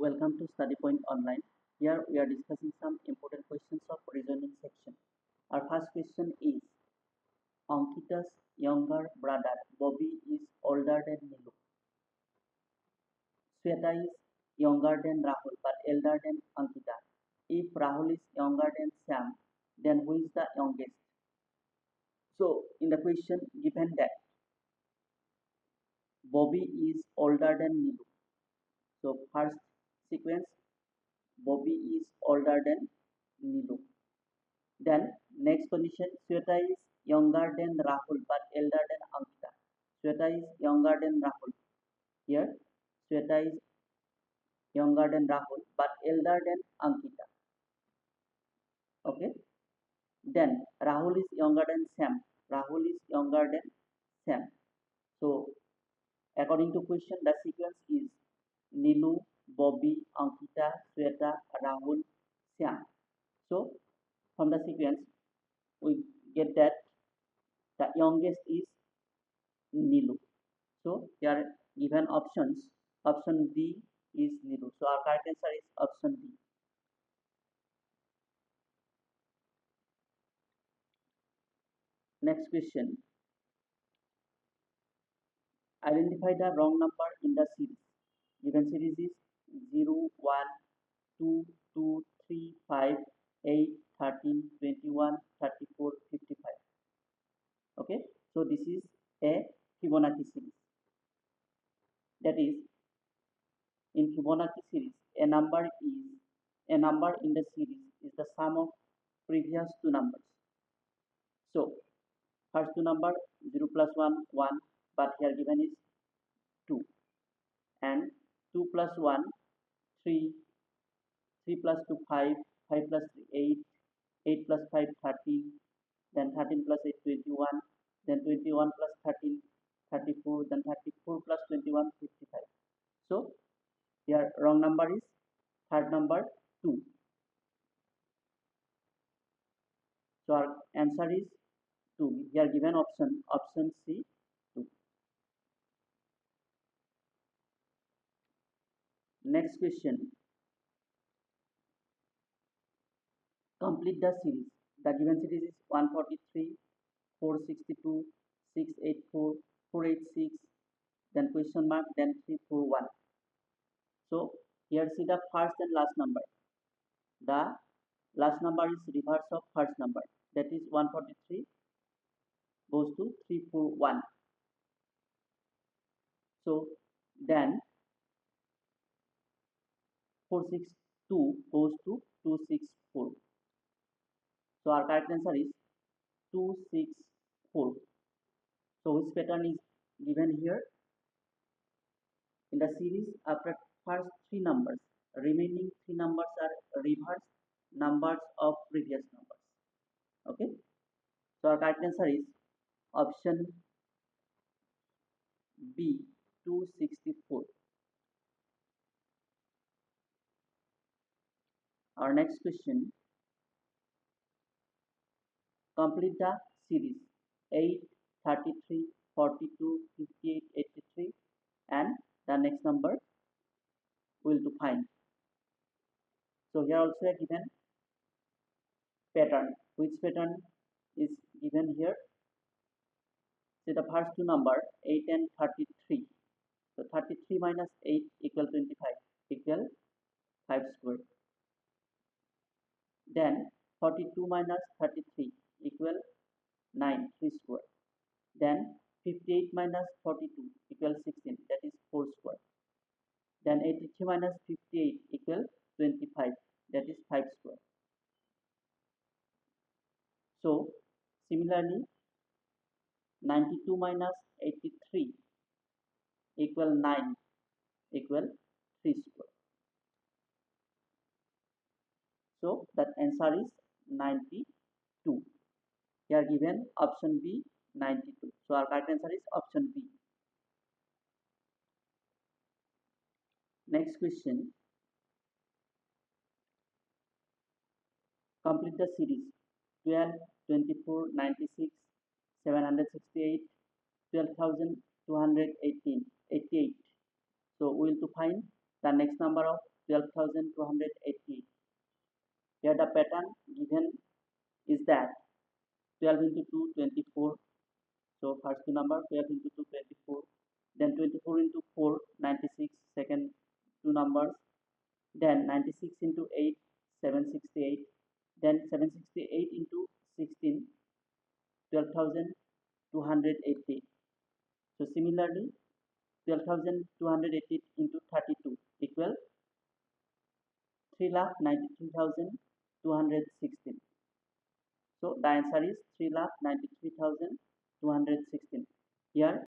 Welcome to Study Point Online. Here we are discussing some important questions of reasoning section. Our first question is, Ankita's younger brother Bobby is older than Nilu. Sweta is younger than Rahul but elder than Ankita. If Rahul is younger than Sam, then who is the youngest? So in the question given that Bobby is older than Nilu. So first sequence, Bobby is older than Nilu. Then next condition, Sweta is younger than Rahul but elder than Ankita. Sweta is younger than Rahul. Here Sweta is younger than Rahul but elder than Ankita. Okay. Then Rahul is younger than Sam. Rahul is younger than Sam. So according to question, the sequence is Nilu, Bobby, Ankita, Sweta, Rahul, Sam. So from the sequence, we get that the youngest is Nilu. So here given options, option B is Nilu. So our correct answer is option B. Next question. Identify the wrong number in the series. Given series is 0, 1, 2, 2, 3, 5, 8, 13, 21, 34, 55. Okay, so this is a Fibonacci series. That is, in Fibonacci series, a number in the series is the sum of previous two numbers. So first two number 0 plus 1, 1, but here given is 2, and 2 plus 1, 3, 3 plus 2, 5, 5 plus 3, 8, 8 plus 5, 13, then 13 plus 8, 21, then 21 plus 13, 34, then 34 plus 21, 55. So here wrong number is third number 2. So our answer is 2. Here given option C, 2. Next question. Complete the series. The given series is 143, 462, 684, 486, then question mark, then 341. So here see the first and last number. The last number is reverse of first number. That is 143 goes to 341. So then 462 goes to 264. So our correct answer is 264. So which pattern is given here? In the series, after first three numbers, remaining three numbers are reverse numbers of previous numbers. Okay. So our correct answer is option B, 264. Our next question. Complete the series 8, 33, 42, 58, 83, and the next number we will to find. So here also a given pattern. Which pattern is given here? See the first two number 8 and 33. So 33 minus 8 equal 25 equal 5 square. Then 42 minus 33 equal 9, 3 square. Then 58 minus 42 equal 16, that is 4 square. Then 83 minus 58 equal 25, that is 5 square. So similarly 92 minus 83 equal 9 equal 3 square. So that answer is 92. Here given option B, 92. So our correct answer is option B. Next question. Complete the series 12, 24, 96, 768, 12,218, 88. So we will to find the next number of 12,280. Here the pattern given is that 12 into 2, 24. So first two number 12 into 2, 24. Then 24 into 4, 96. Second two numbers. Then 96 into 8, 768. Then 768 into 16, 12,280. So similarly, 12,280 into 32 equal 3,93,216. So the answer is 3,93,216. Here